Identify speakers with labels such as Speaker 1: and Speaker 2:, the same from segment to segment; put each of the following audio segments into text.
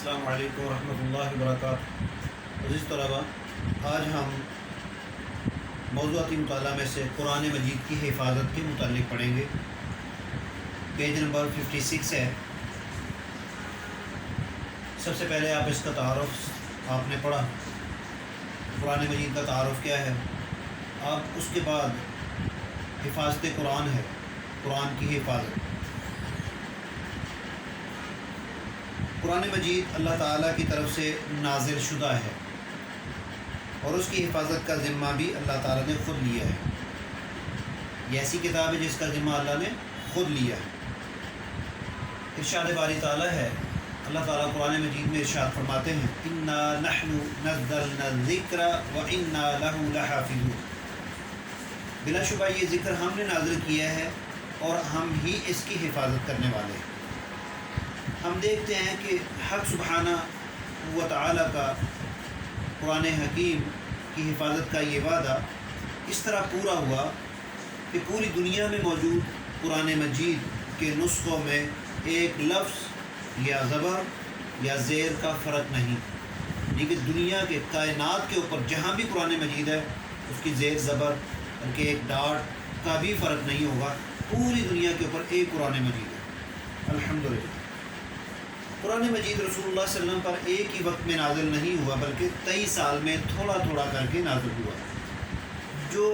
Speaker 1: السلام علیکم ورحمۃ اللہ وبرکاتہ۔ عزیز طلباء، آج ہم موضوعاتی مطالعہ میں سے قرآن مجید کی حفاظت کے متعلق پڑھیں گے۔ پیج نمبر 56 ہے۔ سب سے پہلے آپ اس کا تعارف آپ نے پڑھا، قرآن مجید کا تعارف کیا ہے۔ اب اس کے بعد حفاظت قرآن ہے، قرآن کی حفاظت۔ قرآن مجید اللہ تعالیٰ کی طرف سے نازل شدہ ہے اور اس کی حفاظت کا ذمہ بھی اللہ تعالیٰ نے خود لیا ہے۔ یہ ایسی کتاب ہے جس کا ذمہ اللہ نے خود لیا ہے۔ ارشاد باری تعالیٰ ہے، اللہ تعالیٰ قرآن مجید میں ارشاد فرماتے ہیں، اِنَّا نَحْنُ نَزَّلْنَا الذِّكْرَ وَإِنَّا لَهُ لَحَافِظُونَ۔ بلا شبہ یہ ذکر ہم نے نازل کیا ہے اور ہم ہی اس کی حفاظت کرنے والے ہیں۔ ہم دیکھتے ہیں کہ حق سبحانہ و تعالیٰ کا قرآن حکیم کی حفاظت کا یہ وعدہ اس طرح پورا ہوا کہ پوری دنیا میں موجود قرآن مجید کے نسخوں میں ایک لفظ یا زبر یا زیر کا فرق نہیں، لیکن دنیا کے کائنات کے اوپر جہاں بھی قرآن مجید ہے اس کی زیر زبر بلکہ ایک ڈاٹ کا بھی فرق نہیں ہوگا۔ پوری دنیا کے اوپر ایک قرآن مجید ہے، الحمدللہ۔ قرآن مجید رسول اللہ صلی اللہ علیہ وسلم پر ایک ہی وقت میں نازل نہیں ہوا بلکہ 23 سال میں تھوڑا تھوڑا کر کے نازل ہوا۔ جو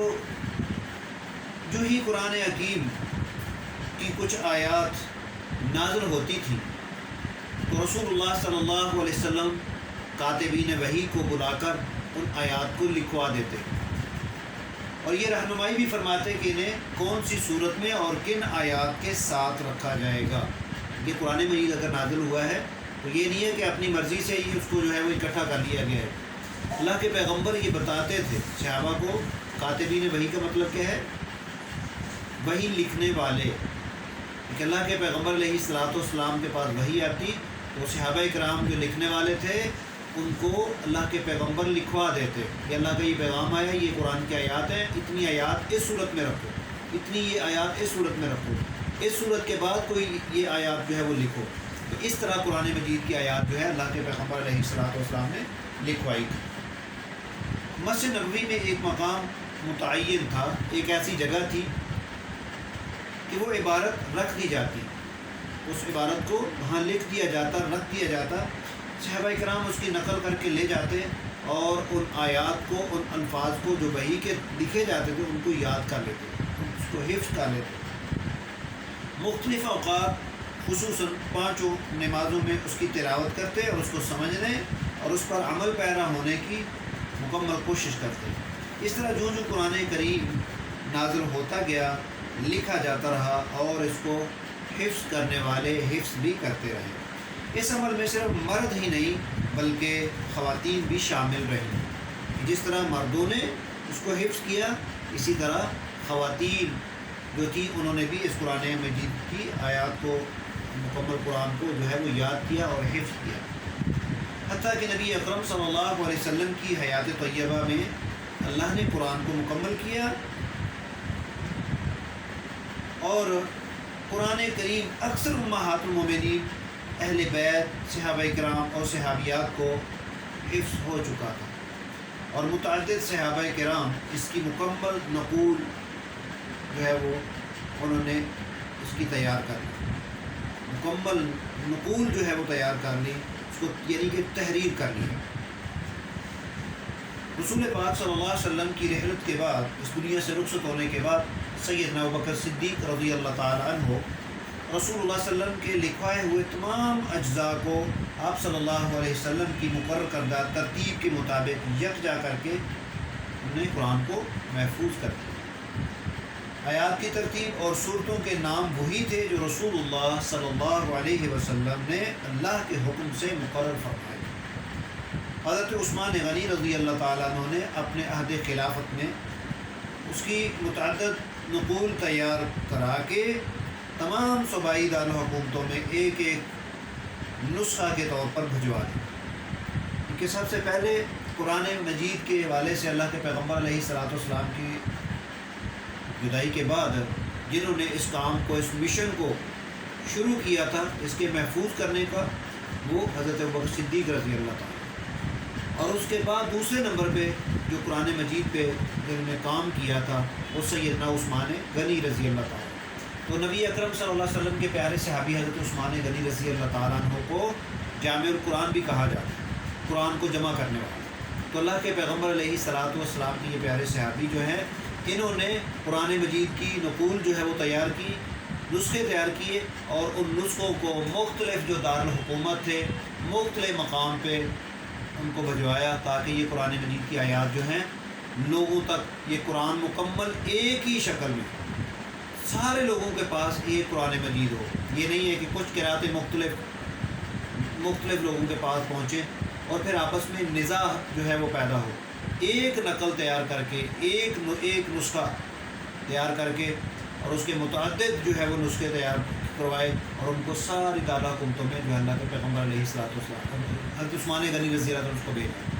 Speaker 1: ہی قرآن حکیم کی کچھ آیات نازل ہوتی تھی تو رسول اللہ صلی اللہ علیہ وسلم کاتبین وحی کو بلا کر ان آیات کو لکھوا دیتے اور یہ رہنمائی بھی فرماتے کہ انہیں کون سی صورت میں اور کن آیات کے ساتھ رکھا جائے گا۔ یہ قرآن مجید اگر نازل ہوا ہے تو یہ نہیں ہے کہ اپنی مرضی سے ہی اس کو جو ہے وہ اکٹھا کر لیا گیا ہے۔ اللہ کے پیغمبر یہ بتاتے تھے صحابہ کو، کاتبین وحی کا مطلب کیا ہے؟ وحی لکھنے والے۔ کہ اللہ کے پیغمبر علیہ الصلوۃ والسلام کے پاس وحی آتی تو صحابہ کرام جو لکھنے والے تھے ان کو اللہ کے پیغمبر لکھوا دیتے کہ اللہ کا یہ پیغام آیا، یہ قرآن کی آیات ہیں، اتنی آیات اس صورت میں رکھو، اتنی یہ آیات اس صورت میں رکھو، اس صورت کے بعد کوئی یہ آیات جو ہے وہ لکھو۔ تو اس طرح قرآن مجید کی آیات جو ہے اللہ کے پیغمبر علیہ الصلوۃ والسلام نے لکھوائی تھی۔ مسجد نبوی میں ایک مقام متعین تھا، ایک ایسی جگہ تھی کہ وہ عبارت رکھ دی جاتی، اس عبارت کو وہاں لکھ دیا جاتا، رکھ دیا جاتا، صحابہ کرام اس کی نقل کر کے لے جاتے اور ان آیات کو، ان الفاظ کو جو وحی کے لکھے جاتے تھے ان کو یاد کر لیتے، اس کو حفظ کر لیتے۔ مختلف اوقات خصوصاً 5 نمازوں میں اس کی تلاوت کرتے اور اس کو سمجھنے اور اس پر عمل پیرا ہونے کی مکمل کوشش کرتے۔ اس طرح جو قرآن کریم نازل ہوتا گیا لکھا جاتا رہا اور اس کو حفظ کرنے والے حفظ بھی کرتے رہے۔ اس عمل میں صرف مرد ہی نہیں بلکہ خواتین بھی شامل رہیں۔ جس طرح مردوں نے اس کو حفظ کیا اسی طرح خواتین جو تھی انہوں نے بھی اس قرآن مجید کی آیات کو، مکمل قرآن کو جو ہے وہ یاد کیا اور حفظ کیا۔ حتیٰ کہ نبی اکرم صلی اللہ علیہ وسلم کی حیات طیبہ میں اللہ نے قرآن کو مکمل کیا اور قرآن کریم اکثر امہات المومنین، اہل بیت، صحابہ کرام اور صحابیات کو حفظ ہو چکا تھا اور متعدد صحابہ کرام اس کی مکمل نقول جو ہے وہ انہوں نے اس کی تیار کر لی، مکمل نقول جو ہے وہ تیار کر لی، اس کو یعنی کہ تحریر کر لی۔ رسول پاک صلی اللہ علیہ وسلم کی رحلت کے بعد، اس دنیا سے رخصت ہونے کے بعد، سیدنا ابوبکر صدیق رضی اللہ تعالی عنہ رسول اللہ صلی اللہ علیہ وسلم کے لکھوائے ہوئے تمام اجزاء کو آپ صلی اللہ علیہ وسلم کی مقرر کردہ ترتیب کے مطابق یکجا کر کے انہوں نے قرآن کو محفوظ کر دیا۔ آیات کی ترتیب اور صورتوں کے نام وہی تھے جو رسول اللہ صلی اللہ علیہ وسلم نے اللہ کے حکم سے مقرر فرمائے۔ حضرت عثمان غنی رضی اللہ تعالیٰ عنہ نے اپنے عہد خلافت میں اس کی متعدد نقول تیار کرا کے تمام صوبائی دارالحکومتوں میں ایک ایک نسخہ کے طور پر بھجوا دی۔ کہ سب سے پہلے قرآن مجید کے حوالے سے اللہ کے پیغمبر علیہ الصلوۃ والسلام کی جدائی کے بعد جنہوں نے اس کام کو، اس مشن کو شروع کیا تھا، اس کے محفوظ کرنے کا، وہ حضرت ابوبکر صدیق رضی اللہ تعالیٰ، اور اس کے بعد دوسرے نمبر پہ جو قرآن مجید پہ جنہوں نے کام کیا تھا وہ سیدنا عثمان غنی رضی اللہ تعالیٰ۔ تو نبی اکرم صلی اللہ علیہ وسلم کے پیارے صحابی حضرت عثمان غنی رضی اللہ تعالیٰ عنہ کو جامع القرآن بھی کہا جاتا ہے، قرآن کو جمع کرنے والا۔ تو اللہ کے پیغمبر علیہ الصلاۃ والسلام کے یہ پیارے صحابی جو ہیں، انہوں نے قرآن مجید کی نقول جو ہے وہ تیار کی، نسخے تیار کیے، اور ان نسخوں کو مختلف جو دارالحکومت تھے مختلف مقام پہ ان کو بھجوایا، تاکہ یہ قرآن مجید کی آیات جو ہیں لوگوں تک، یہ قرآن مکمل ایک ہی شکل میں سارے لوگوں کے پاس ایک قرآن مجید ہو۔ یہ نہیں ہے کہ کچھ قرأتیں مختلف لوگوں کے پاس پہنچیں اور پھر آپس میں نزاع جو ہے وہ پیدا ہو۔ ایک نقل تیار کر کے، ایک نسخہ تیار کر کے، اور اس کے متعدد جو ہے وہ نسخے تیار کروائے، اور ان کو ساری دارالحکومتوں حکومتوں میں جو اللہ کے پیغمبر علیہ الصلوۃ والسلام حضرت عثمان غنی رضی اللہ عنہ اس کو بھیجا۔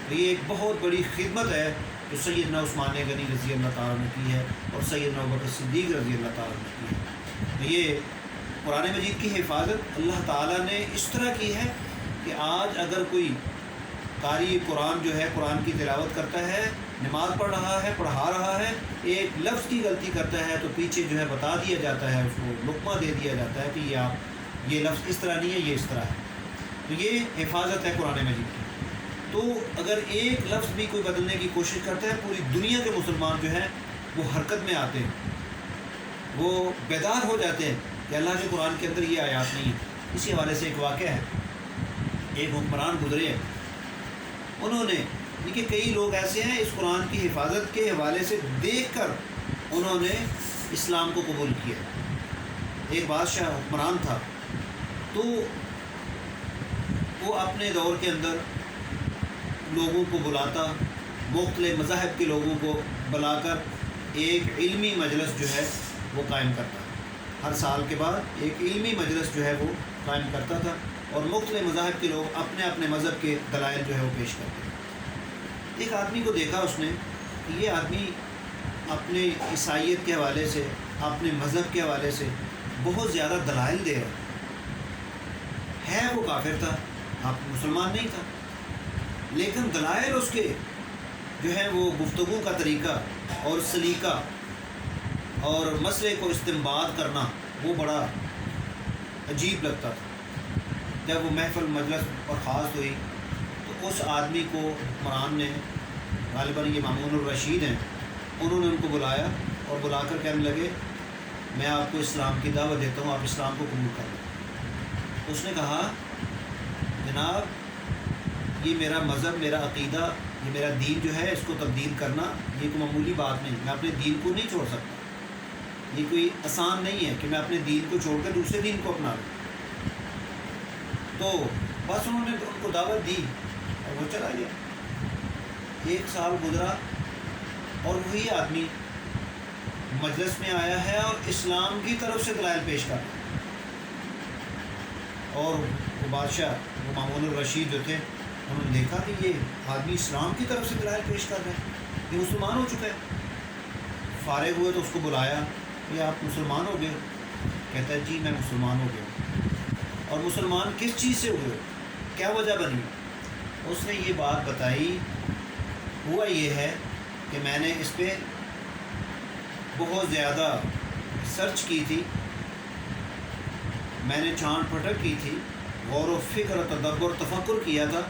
Speaker 1: تو یہ ایک بہت بڑی خدمت ہے جو سیدنا عثمان غنی رضی اللہ تعالیٰ نے کی ہے، اور سیدنا ابوبکر صدیق رضی اللہ تعالیٰ نے کی ہے۔ تو یہ قرآن مجید کی حفاظت اللہ تعالیٰ نے اس طرح کی ہے کہ آج اگر کوئی قاری قرآن جو ہے قرآن کی تلاوت کرتا ہے، نماز پڑھ رہا ہے، پڑھا رہا ہے، ایک لفظ کی غلطی کرتا ہے تو پیچھے جو ہے بتا دیا جاتا ہے، اس کو لقمہ دے دیا جاتا ہے کہ یہ لفظ اس طرح نہیں ہے، یہ اس طرح ہے۔ تو یہ حفاظت ہے قرآن مجید کی۔ تو اگر ایک لفظ بھی کوئی بدلنے کی کوشش کرتا ہے، پوری دنیا کے مسلمان جو ہیں وہ حرکت میں آتے ہیں، وہ بیدار ہو جاتے ہیں کہ اللہ کے قرآن کے اندر یہ آیات نہیں ہے۔ اسی حوالے سے ایک واقعہ ہے، ایک حکمران گزرے ہیں، انہوں نے دیکھیے کئی لوگ ایسے ہیں اس قرآن کی حفاظت کے حوالے سے دیکھ کر انہوں نے اسلام کو قبول کیا۔ ایک بادشاہ حکمران تھا، تو وہ اپنے دور کے اندر لوگوں کو بلاتا، مختلف مذاہب کے لوگوں کو بلا کر ایک علمی مجلس جو ہے وہ قائم کرتا، ہر سال کے بعد ایک علمی مجلس جو ہے وہ قائم کرتا تھا، اور مختلف مذاہب کے لوگ اپنے اپنے مذہب کے دلائل جو ہے وہ پیش کرتے ہیں۔ ایک آدمی کو دیکھا اس نے کہ یہ آدمی اپنے عیسائیت کے حوالے سے، اپنے مذہب کے حوالے سے بہت زیادہ دلائل دے رہا ہے، وہ کافر تھا، آپ مسلمان نہیں تھا، لیکن دلائل اس کے جو ہے وہ گفتگو کا طریقہ اور سلیقہ اور مسئلے کو استنباط کرنا وہ بڑا عجیب لگتا تھا۔ جب وہ محفل مجلس برخاست ہوئی تو اس آدمی کو حکمران نے، غالباً یہ مامون الرشید ہیں، انہوں نے ان کو بلایا اور بلا کر کہنے لگے میں آپ کو اسلام کی دعوت دیتا ہوں، آپ اسلام کو قبول کر لیں۔ اس نے کہا جناب یہ میرا مذہب، میرا عقیدہ، یہ میرا دین جو ہے اس کو تبدیل کرنا یہ کوئی معمولی بات نہیں، میں اپنے دین کو نہیں چھوڑ سکتا، یہ کوئی آسان نہیں ہے کہ میں اپنے دین کو چھوڑ کر دوسرے دین کو اپنا لوں۔ تو بس انہوں نے ان کو دعوت دی اور وہ چلا گیا۔ ایک سال گزرا اور وہی آدمی مجلس میں آیا ہے اور اسلام کی طرف سے دلائل پیش کر رہا ہے، اور وہ بادشاہ، وہ مامون الرشید جو تھے، انہوں نے دیکھا کہ یہ آدمی اسلام کی طرف سے دلائل پیش کر رہا ہے، یہ مسلمان ہو چکا ہے۔ فارغ ہوئے تو اس کو بلایا، یہ آپ مسلمان ہو گئے؟ کہتا ہے جی میں مسلمان ہو گیا ہوں۔ اور مسلمان کس چیز سے ہوئے، کیا وجہ بنی؟ اس نے یہ بات بتائی، ہوا یہ ہے کہ میں نے اس پہ بہت زیادہ سرچ کی تھی، میں نے چھانٹ پھٹک کی تھی، غور و فکر و تدبر تفکر کیا تھا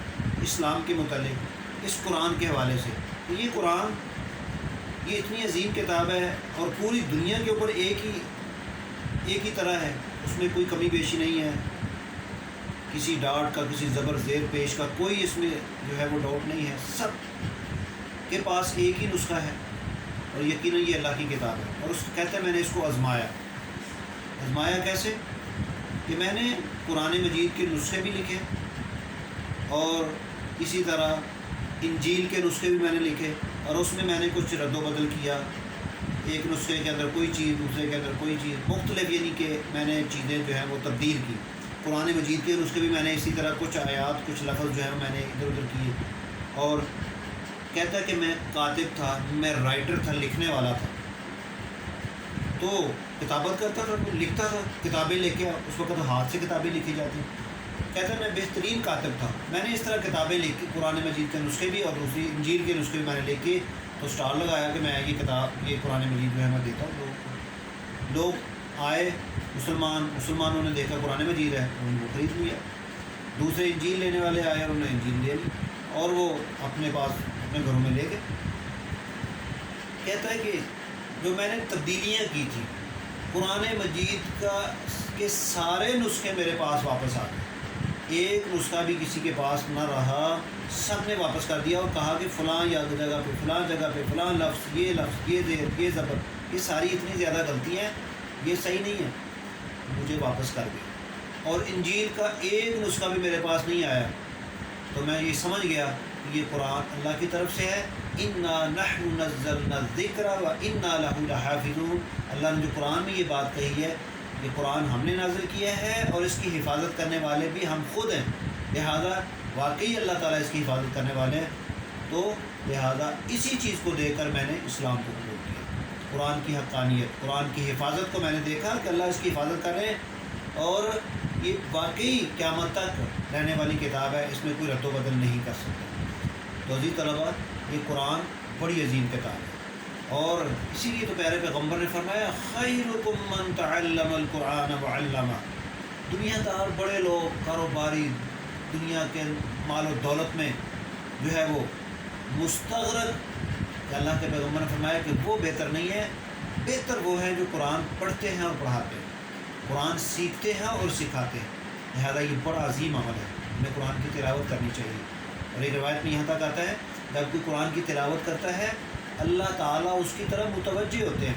Speaker 1: اسلام کے متعلق اس قرآن کے حوالے سے۔ یہ قرآن یہ اتنی عظیم کتاب ہے اور پوری دنیا کے اوپر ایک ہی طرح ہے، اس میں کوئی کمی بیشی نہیں ہے، کسی ڈاٹ کا، کسی زبر زیر پیش کا کوئی اس میں جو ہے وہ ڈاؤٹ نہیں ہے، سب کے پاس ایک ہی نسخہ ہے، اور یقیناً یہ اللہ کی کتاب ہے۔ اور اس کہتے ہیں میں نے اس کو آزمایا کیسے کہ میں نے قرآن مجید کے نسخے بھی لکھے، اور اسی طرح انجیل کے نسخے بھی میں نے لکھے، اور اس میں نے کچھ رد و بدل کیا، ایک نسخے کے اندر کوئی چیز، دوسرے کے اندر کوئی چیز مختلف، یعنی کہ میں نے چیزیں جو ہیں وہ تبدیل کی۔ قرآن مجید کے نسخے بھی میں نے اسی طرح کچھ آیات، کچھ لفظ جو ہے میں نے ادھر ادھر کیے۔ اور کہتا ہے کہ میں کاتب تھا، میں رائٹر تھا، لکھنے والا تھا، تو کتابت کرتا تھا، لکھتا تھا، کتابیں لے کے، اس وقت ہاتھ سے کتابیں لکھی جاتی، کہتا ہے میں بہترین کاتب تھا، میں نے اس طرح کتابیں لکھی، قرآن مجید کے نسخے بھی اور دوسری انجیل کے نسخے بھی میں نے لکھ کے تو اسٹال لگایا کہ میں یہ کتاب یہ قرآن مجید جو ہے میں دیتا ہوں لوگ آئے مسلمانوں نے دیکھا قرآن مجید ہے انہوں نے وہ خرید لیا، دوسرے انجیل لینے والے آئے اور انہوں نے انجیل لے لی اور وہ اپنے پاس اپنے گھروں میں لے گئے۔ کہتا ہے کہ جو میں نے تبدیلیاں کی تھیں قرآن مجید کے سارے نسخے میرے پاس واپس آ گئے، ایک نسخہ بھی کسی کے پاس نہ رہا، سب نے واپس کر دیا اور کہا کہ فلاں جگہ پہ فلاں لفظ یہ زیر یہ زبر یہ ساری اتنی زیادہ غلطیاں ہیں، یہ صحیح نہیں ہے، مجھے واپس کر دیا۔ اور انجیل کا ایک نسخہ بھی میرے پاس نہیں آیا تو میں یہ سمجھ گیا کہ یہ قرآن اللہ کی طرف سے ہے، انا نحن نزلنا الذکر وانا لہ لحافظون۔ اللہ نے جو قرآن میں یہ بات کہی ہے، یہ قرآن ہم نے نازل کیا ہے اور اس کی حفاظت کرنے والے بھی ہم خود ہیں، لہذا واقعی اللہ تعالیٰ اس کی حفاظت کرنے والے ہیں، تو لہذا اسی چیز کو دیکھ کر میں نے اسلام کو قبول کیا، قرآن کی حقانیت، قرآن کی حفاظت کو میں نے دیکھا کہ اللہ اس کی حفاظت کر رہے ہیں اور یہ واقعی قیامت تک رہنے والی کتاب ہے، اس میں کوئی رد و بدل نہیں کر سکتا۔ تو عزیز طلباء، یہ قرآن بڑی عظیم کتاب ہے اور اسی لیے تو پیارے پیغمبر نے فرمایا خیرکم من تعلم القرآن وعلمہ۔ دنیا دار بڑے لوگ، کاروباری، دنیا کے مال و دولت میں جو ہے وہ مستغرق، اللہ کے پیغمبر نے فرمایا کہ وہ بہتر نہیں ہے، بہتر وہ ہے جو قرآن پڑھتے ہیں اور پڑھاتے ہیں، قرآن سیکھتے ہیں اور سکھاتے ہیں۔ لہذا یہ بڑا عظیم عمل ہے، ہمیں قرآن کی تلاوت کرنی چاہیے۔ اور ایک روایت میں یہاں تک آتا ہے جب کوئی قرآن کی تلاوت کرتا ہے اللہ تعالیٰ اس کی طرف متوجہ ہوتے ہیں،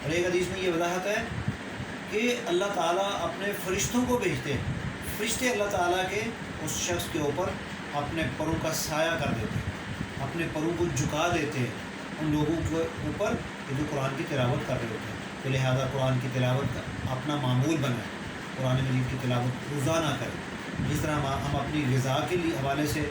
Speaker 1: اور ایک حدیث میں یہ وضاحت ہے کہ اللہ تعالیٰ اپنے فرشتوں کو بھیجتے ہیں، فرشتے اللہ تعالیٰ کے اس شخص کے اوپر اپنے پروں کا سایہ کر دیتے ہیں، اپنے پروں کو جھکا دیتے ہیں ان لوگوں کے اوپر جو قرآن کی تلاوت کر رہے ہوتے ہیں۔ تو لہٰذا قرآن کی تلاوت کا اپنا معمول بنائیں، قرآن مجید کی تلاوت روزانہ کریں، جس طرح ہم اپنی غذا کے لیے حوالے سے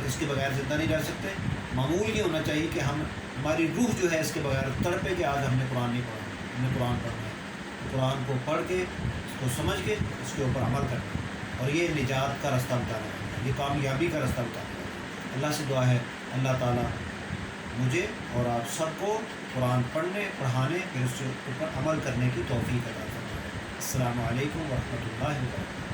Speaker 1: اس کے بغیر زندہ نہیں رہ سکتے، معمول یہ ہونا چاہیے کہ ہماری روح جو ہے اس کے بغیر تڑپے کہ آج ہم نے قرآن نہیں پڑھا، ہم نے قرآن پڑھنا ہے، قرآن کو پڑھ کے اس کو سمجھ کے اس کے اوپر عمل کرنا ہے، اور یہ نجات کا رستہ بتانا ہے، یہ کامیابی کا رستہ بتانا ہے۔ اللہ سے دعا ہے اللہ تعالیٰ مجھے اور آپ سب کو قرآن پڑھنے، پڑھانے، پھر اس کے اوپر عمل کرنے کی توفیق عطا فرمائے۔ السلام علیکم ورحمۃ اللہ وبرکاتہ۔